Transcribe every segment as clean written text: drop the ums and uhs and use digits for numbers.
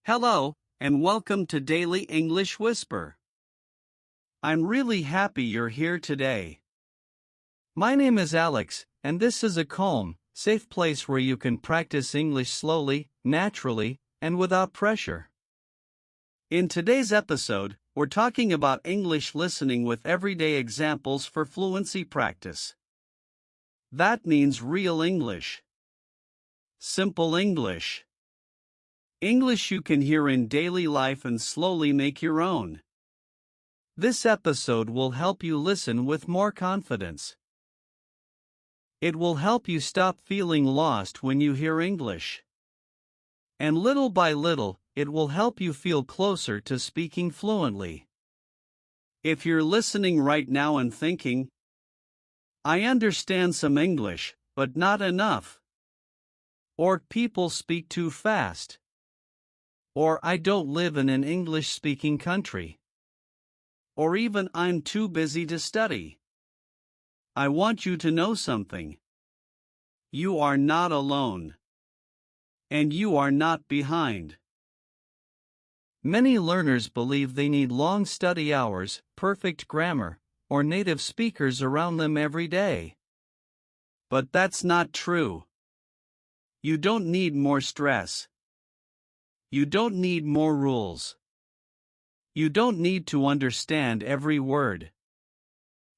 Hello, and welcome to Daily English Whisper. I'm really happy you're here today. My name is Alex, and this is a calm, safe place where you can practice English slowly, naturally, and without pressure. In today's episode, we're talking about English listening with everyday examples for fluency practice. That means real English. Simple English. English you can hear in daily life and slowly make your own. This episode will help you listen with more confidence. It will help you stop feeling lost when you hear English. And little by little, it will help you feel closer to speaking fluently. If you're listening right now and thinking, I understand some English, but not enough. Or people speak too fast. Or I don't live in an English-speaking country. Or even I'm too busy to study. I want you to know something. You are not alone. And you are not behind. Many learners believe they need long study hours, perfect grammar, or native speakers around them every day. But that's not true. You don't need more stress. You don't need more rules. You don't need to understand every word.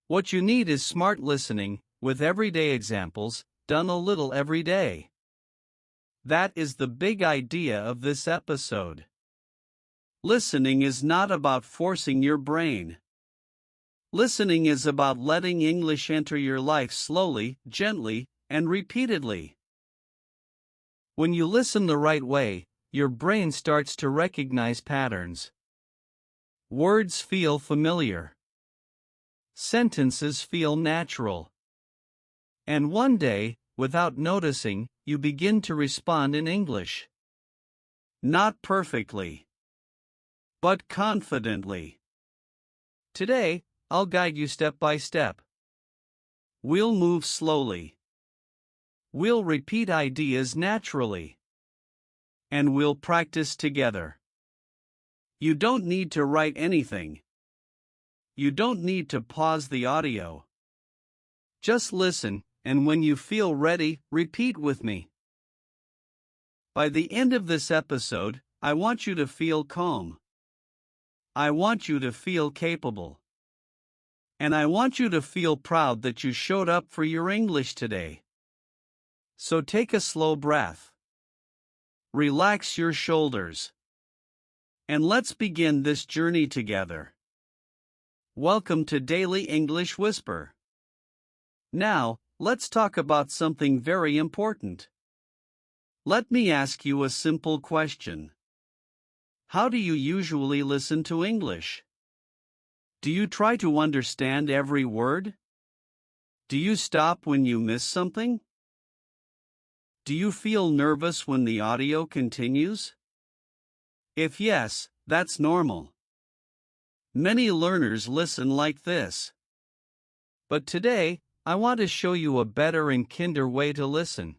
What you need is smart listening, with everyday examples, done a little every day. That is the big idea of this episode. Listening is not about forcing your brain. Listening is about letting English enter your life slowly, gently, and repeatedly. When you listen the right way, your brain starts to recognize patterns. Words feel familiar. Sentences feel natural. And one day, without noticing, you begin to respond in English. Not perfectly, but confidently. Today, I'll guide you step by step. We'll move slowly. We'll repeat ideas naturally. And we'll practice together. You don't need to write anything. You don't need to pause the audio. Just listen, and when you feel ready, repeat with me. By the end of this episode, I want you to feel calm. I want you to feel capable. And I want you to feel proud that you showed up for your English today. So take a slow breath. Relax your shoulders. And let's begin this journey together. Welcome to Daily English Whisper. Now, let's talk about something very important. Let me ask you a simple question. How do you usually listen to English? Do you try to understand every word? Do you stop when you miss something? Do you feel nervous when the audio continues? If yes, that's normal. Many learners listen like this. But today, I want to show you a better and kinder way to listen.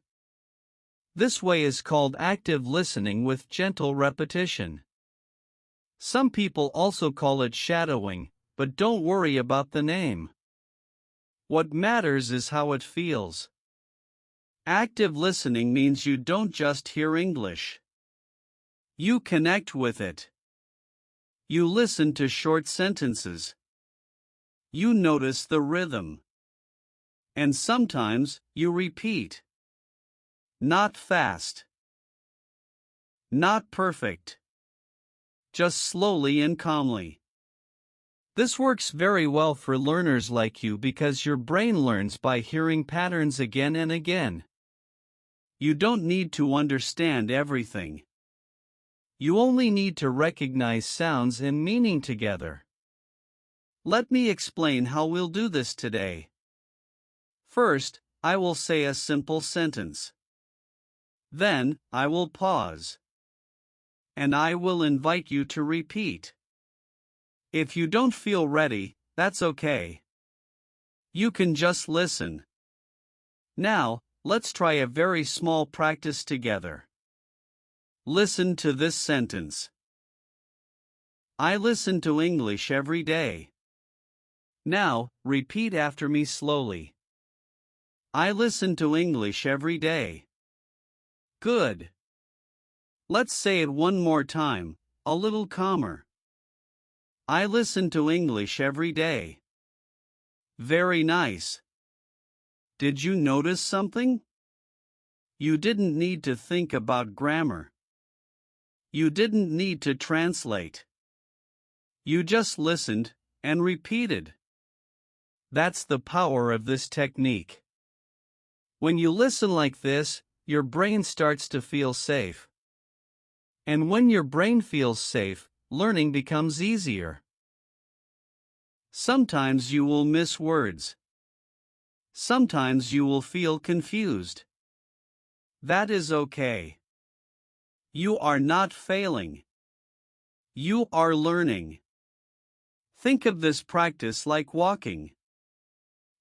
This way is called active listening with gentle repetition. Some people also call it shadowing, but don't worry about the name. What matters is how it feels. Active listening means you don't just hear English. You connect with it. You listen to short sentences. You notice the rhythm. And sometimes, you repeat. Not fast. Not perfect. Just slowly and calmly. This works very well for learners like you because your brain learns by hearing patterns again and again. You don't need to understand everything. You only need to recognize sounds and meaning together. Let me explain how we'll do this today. First, I will say a simple sentence. Then, I will pause. And I will invite you to repeat. If you don't feel ready, that's okay. You can just listen. Now, let's try a very small practice together. Listen to this sentence. I listen to English every day. Now, repeat after me slowly. I listen to English every day. Good. Let's say it one more time, a little calmer. I listen to English every day. Very nice. Did you notice something? You didn't need to think about grammar. You didn't need to translate. You just listened and repeated. That's the power of this technique. When you listen like this, your brain starts to feel safe. And when your brain feels safe, learning becomes easier. Sometimes you will miss words. Sometimes you will feel confused. That is okay. You are not failing. You are learning. Think of this practice like walking.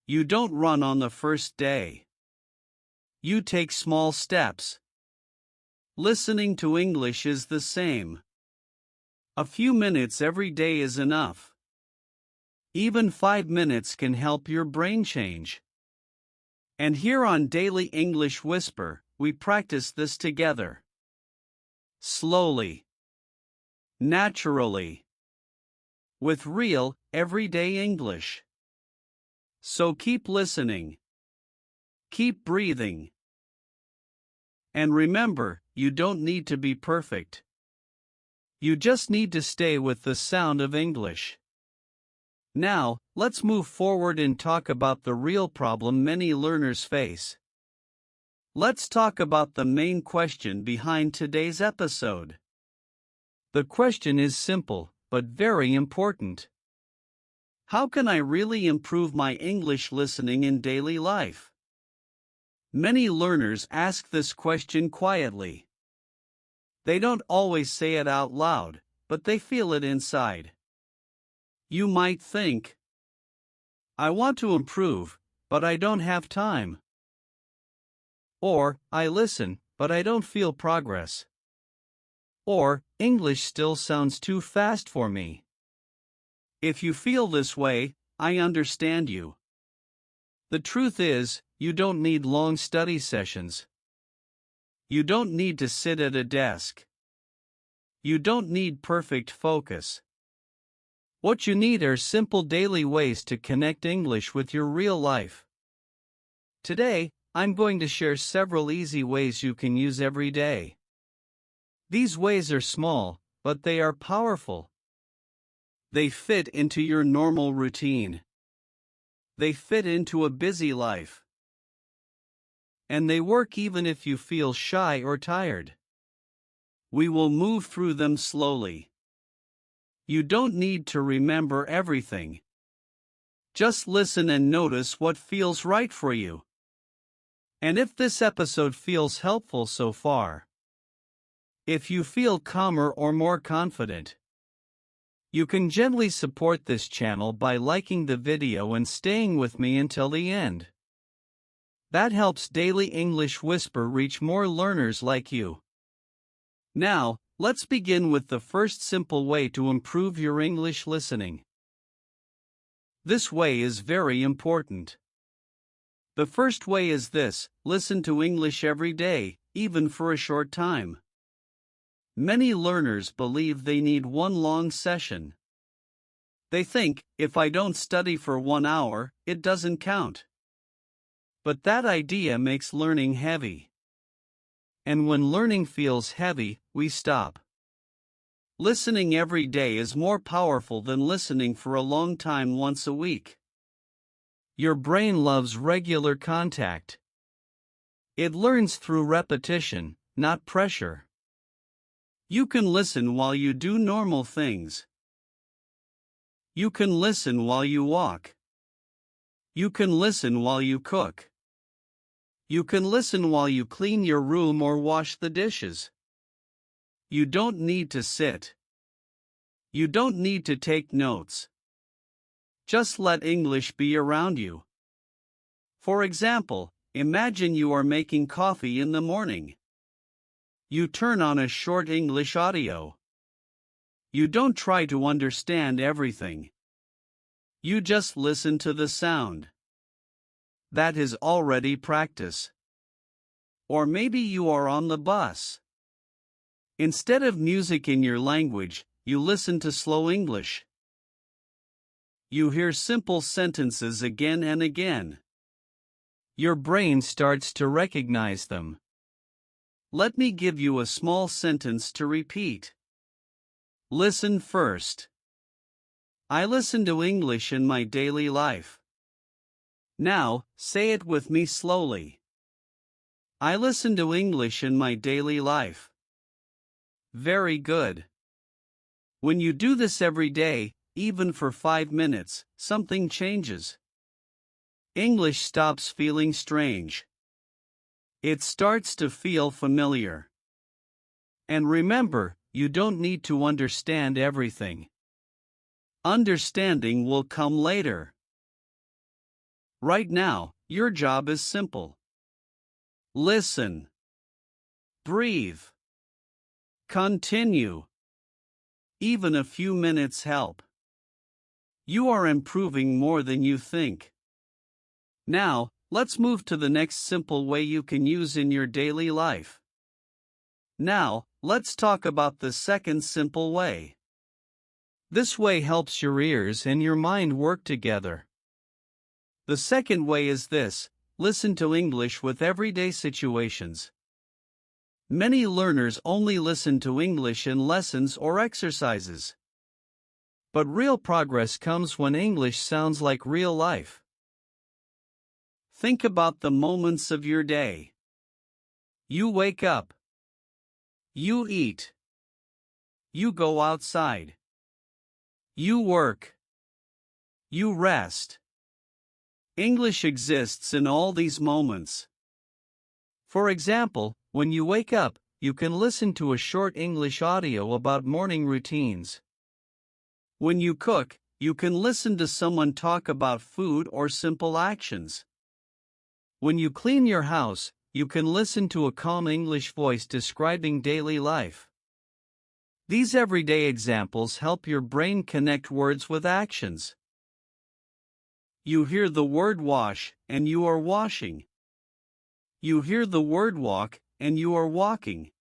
You don't run on the first day. You take small steps. Listening to English is the same. A few minutes every day is enough. Even 5 minutes can help your brain change. And here on Daily English Whisper, we practice this together. Slowly. Naturally. With real, everyday English. So keep listening. Keep breathing. And remember, you don't need to be perfect. You just need to stay with the sound of English. Now, let's move forward and talk about the real problem many learners face. Let's talk about the main question behind today's episode. The question is simple, but very important. How can I really improve my English listening in daily life? Many learners ask this question quietly. They don't always say it out loud, but they feel it inside. You might think, I want to improve, but I don't have time. Or, I listen, but I don't feel progress. Or, English still sounds too fast for me. If you feel this way, I understand you. The truth is, you don't need long study sessions. You don't need to sit at a desk. You don't need perfect focus. What you need are simple daily ways to connect English with your real life. Today, I'm going to share several easy ways you can use every day. These ways are small, but they are powerful. They fit into your normal routine. They fit into a busy life. And they work even if you feel shy or tired. We will move through them slowly. You don't need to remember everything. Just listen and notice what feels right for you. And if this episode feels helpful so far, if you feel calmer or more confident, you can gently support this channel by liking the video and staying with me until the end. That helps Daily English Whisper reach more learners like you. Now, let's begin with the first simple way to improve your English listening. This way is very important. The first way is this: listen to English every day, even for a short time. Many learners believe they need one long session. They think, if I don't study for 1 hour, it doesn't count. But that idea makes learning heavy. And when learning feels heavy, we stop. Listening every day is more powerful than listening for a long time once a week. Your brain loves regular contact. It learns through repetition, not pressure. You can listen while you do normal things. You can listen while you walk. You can listen while you cook. You can listen while you clean your room or wash the dishes. You don't need to sit. You don't need to take notes. Just let English be around you. For example, imagine you are making coffee in the morning. You turn on a short English audio. You don't try to understand everything. You just listen to the sound. That is already practice. Or maybe you are on the bus. Instead of music in your language, you listen to slow English. You hear simple sentences again and again. Your brain starts to recognize them. Let me give you a small sentence to repeat. Listen first. I listen to English in my daily life. Now, say it with me slowly. I listen to English in my daily life. Very good. When you do this every day, even for 5 minutes, something changes. English stops feeling strange. It starts to feel familiar. And remember, you don't need to understand everything. Understanding will come later. Right now, your job is simple. Listen. Breathe. Continue. Even a few minutes help. You are improving more than you think. Now, let's move to the next simple way you can use in your daily life. Now, let's talk about the second simple way. This way helps your ears and your mind work together. The second way is this: listen to English with everyday situations. Many learners only listen to English in lessons or exercises. But real progress comes when English sounds like real life. Think about the moments of your day. You wake up. You eat. You go outside. You work. You rest. English exists in all these moments. For example, when you wake up, you can listen to a short English audio about morning routines. When you cook, you can listen to someone talk about food or simple actions. When you clean your house, you can listen to a calm English voice describing daily life. These everyday examples help your brain connect words with actions. You hear the word wash, and you are washing. You hear the word walk, and you are walking.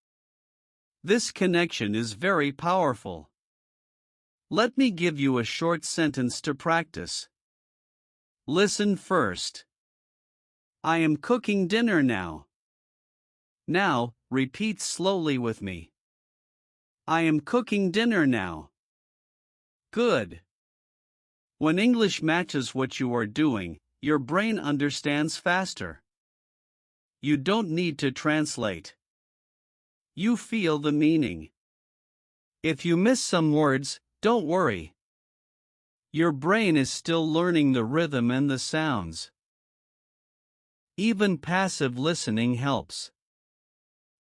This connection is very powerful. Let me give you a short sentence to practice. Listen first. I am cooking dinner now. Now, repeat slowly with me. I am cooking dinner now. Good. When English matches what you are doing, your brain understands faster. You don't need to translate. You feel the meaning. If you miss some words, don't worry. Your brain is still learning the rhythm and the sounds. Even passive listening helps.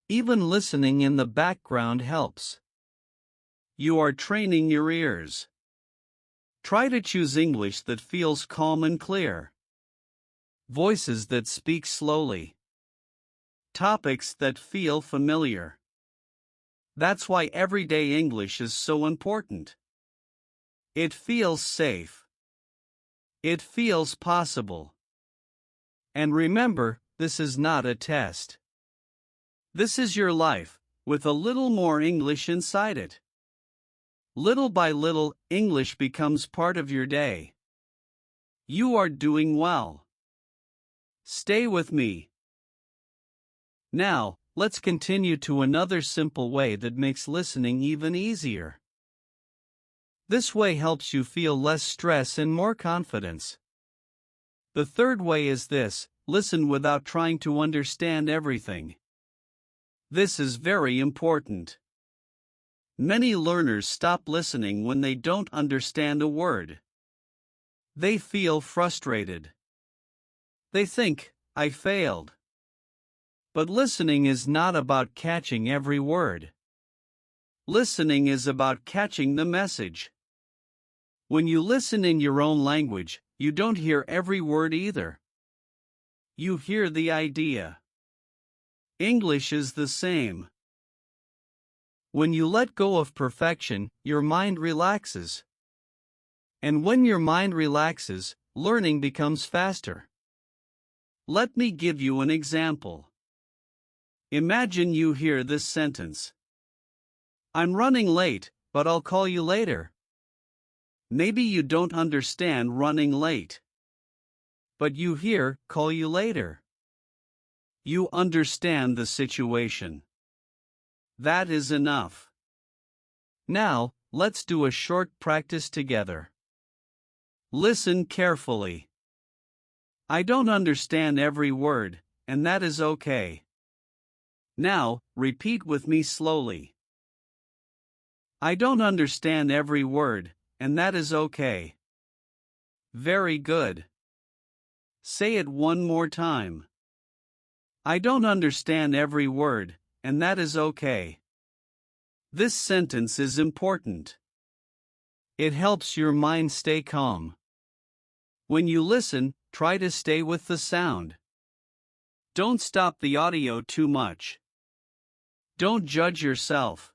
Even listening in the background helps. You are training your ears. Try to choose English that feels calm and clear. Voices that speak slowly. Topics that feel familiar. That's why everyday English is so important. It feels safe. It feels possible. And remember, this is not a test. This is your life, with a little more English inside it. Little by little, English becomes part of your day. You are doing well. Stay with me. Now, let's continue to another simple way that makes listening even easier. This way helps you feel less stress and more confidence. The third way is this: listen without trying to understand everything. This is very important. Many learners stop listening when they don't understand a word. They feel frustrated. They think, I failed. But listening is not about catching every word. Listening is about catching the message. When you listen in your own language, you don't hear every word either. You hear the idea. English is the same. When you let go of perfection, your mind relaxes. And when your mind relaxes, learning becomes faster. Let me give you an example. Imagine you hear this sentence. I'm running late, but I'll call you later. Maybe you don't understand running late. But you hear, call you later. You understand the situation. That is enough. Now, let's do a short practice together. Listen carefully. I don't understand every word, and that is okay. Now, repeat with me slowly. I don't understand every word, and that is okay. Very good. Say it one more time. I don't understand every word, and that is okay. This sentence is important. It helps your mind stay calm. When you listen, try to stay with the sound. Don't stop the audio too much. Don't judge yourself.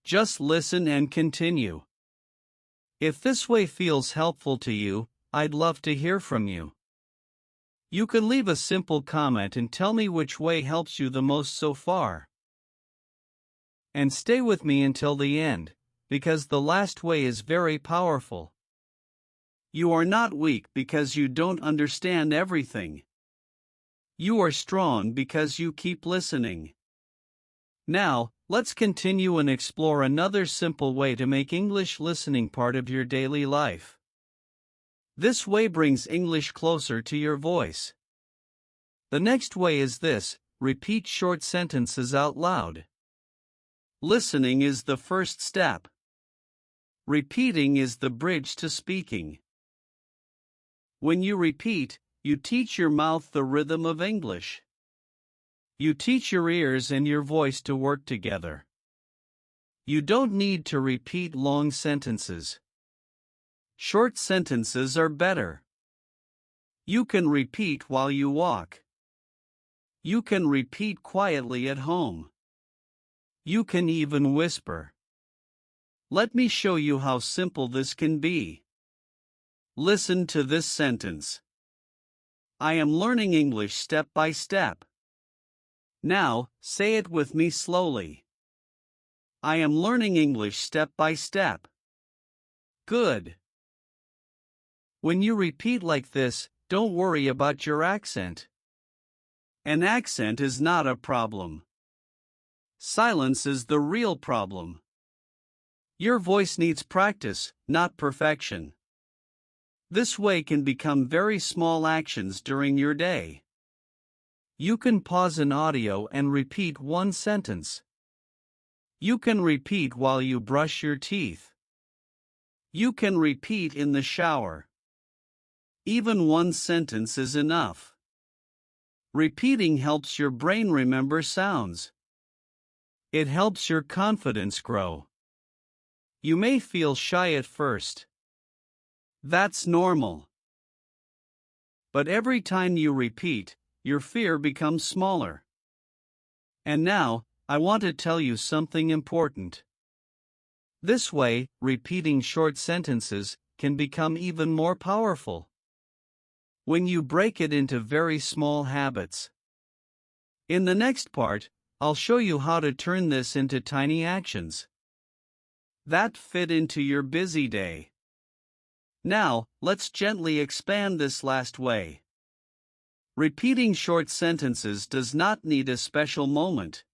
Just listen and continue. If this way feels helpful to you, I'd love to hear from you. You can leave a simple comment and tell me which way helps you the most so far. And stay with me until the end, because the last way is very powerful. You are not weak because you don't understand everything. You are strong because you keep listening. Now, let's continue and explore another simple way to make English listening part of your daily life. This way brings English closer to your voice. The next way is this: repeat short sentences out loud. Listening is the first step. Repeating is the bridge to speaking. When you repeat, you teach your mouth the rhythm of English. You teach your ears and your voice to work together. You don't need to repeat long sentences. Short sentences are better. You can repeat while you walk. You can repeat quietly at home. You can even whisper. Let me show you how simple this can be. Listen to this sentence. I am learning English step by step. Now, say it with me slowly. I am learning English step by step. Good. When you repeat like this, don't worry about your accent. An accent is not a problem. Silence is the real problem. Your voice needs practice, not perfection. This way can become very small actions during your day. You can pause an audio and repeat one sentence. You can repeat while you brush your teeth. You can repeat in the shower. Even one sentence is enough. Repeating helps your brain remember sounds. It helps your confidence grow. You may feel shy at first. That's normal. But every time you repeat, your fear becomes smaller. And now, I want to tell you something important. This way, repeating short sentences can become even more powerful. When you break it into very small habits. In the next part, I'll show you how to turn this into tiny actions that fit into your busy day. Now, let's gently expand this last way. Repeating short sentences does not need a special moment.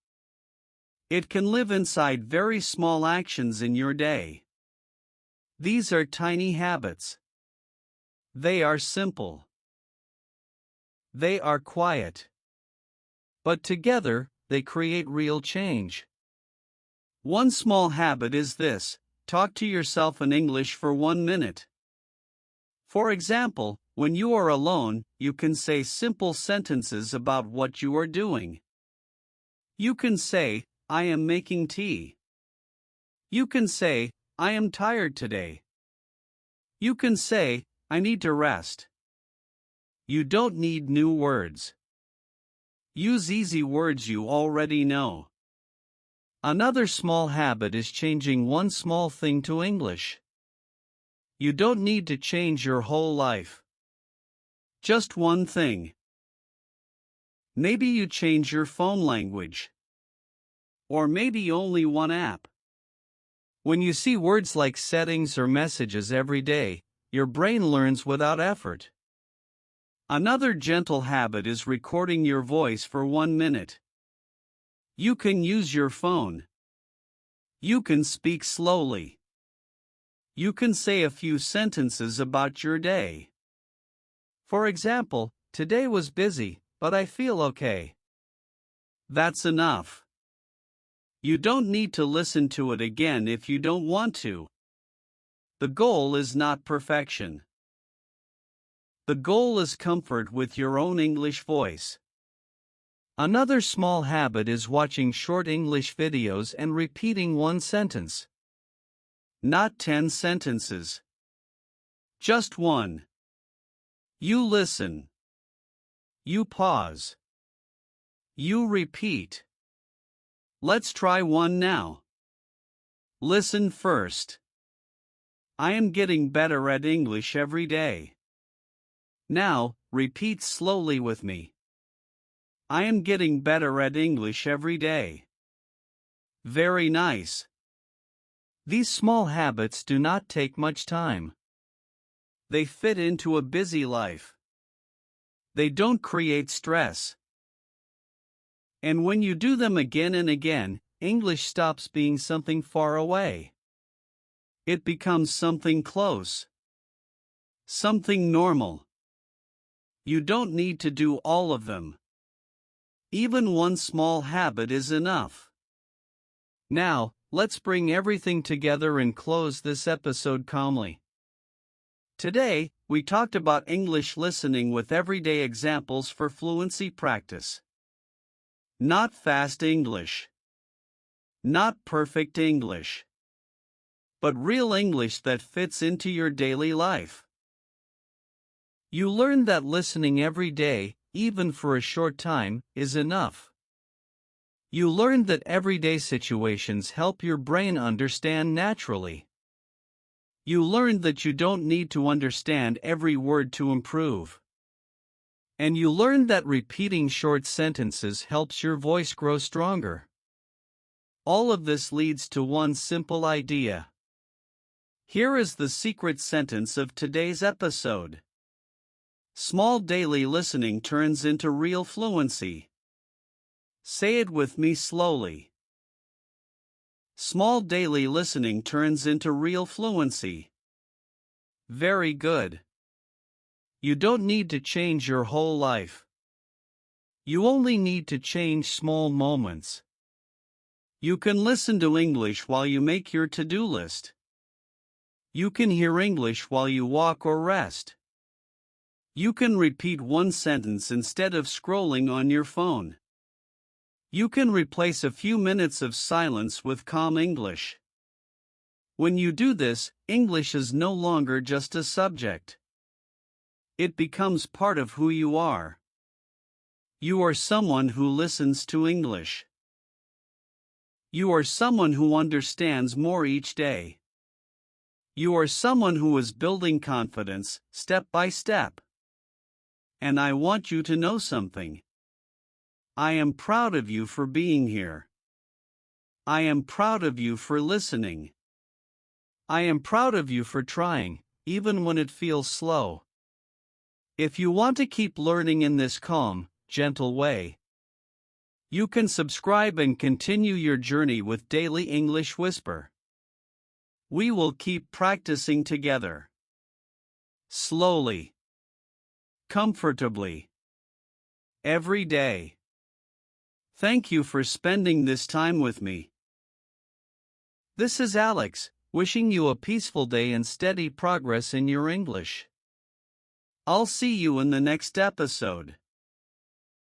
It can live inside very small actions in your day. These are tiny habits. They are simple. They are quiet. But together, they create real change. One small habit is this: talk to yourself in English for 1 minute. For example, when you are alone, you can say simple sentences about what you are doing. You can say, I am making tea. You can say, I am tired today. You can say, I need to rest. You don't need new words. Use easy words you already know. Another small habit is changing one small thing to English. You don't need to change your whole life. Just one thing. Maybe you change your phone language. Or maybe only one app. When you see words like settings or messages every day, your brain learns without effort. Another gentle habit is recording your voice for 1 minute. You can use your phone. You can speak slowly. You can say a few sentences about your day. For example, today was busy, but I feel okay. That's enough. You don't need to listen to it again if you don't want to. The goal is not perfection. The goal is comfort with your own English voice. Another small habit is watching short English videos and repeating one sentence. Not 10 sentences. Just one. You listen. You pause. You repeat. Let's try one now. Listen first. I am getting better at English every day. Now, repeat slowly with me. I am getting better at English every day. Very nice. These small habits do not take much time. They fit into a busy life. They don't create stress. And when you do them again and again, English stops being something far away. It becomes something close. Something normal. You don't need to do all of them. Even one small habit is enough. Now, let's bring everything together and close this episode calmly. Today, we talked about English listening with everyday examples for fluency practice. Not fast English. Not perfect English. But real English that fits into your daily life. You learned that listening every day, even for a short time, is enough. You learned that everyday situations help your brain understand naturally. You learned that you don't need to understand every word to improve. And you learned that repeating short sentences helps your voice grow stronger. All of this leads to one simple idea. Here is the secret sentence of today's episode. Small daily listening turns into real fluency. Say it with me slowly. Small daily listening turns into real fluency. Very good. You don't need to change your whole life. You only need to change small moments. You can listen to English while you make your to-do list. You can hear English while you walk or rest. You can repeat one sentence instead of scrolling on your phone. You can replace a few minutes of silence with calm English. When you do this, English is no longer just a subject. It becomes part of who you are. You are someone who listens to English. You are someone who understands more each day. You are someone who is building confidence, step by step. And I want you to know something. I am proud of you for being here. I am proud of you for listening. I am proud of you for trying, even when it feels slow. If you want to keep learning in this calm, gentle way, you can subscribe and continue your journey with Daily English Whisper. We will keep practicing together. Slowly. Comfortably. Every day. Thank you for spending this time with me. This is Alex, wishing you a peaceful day and steady progress in your English. I'll see you in the next episode.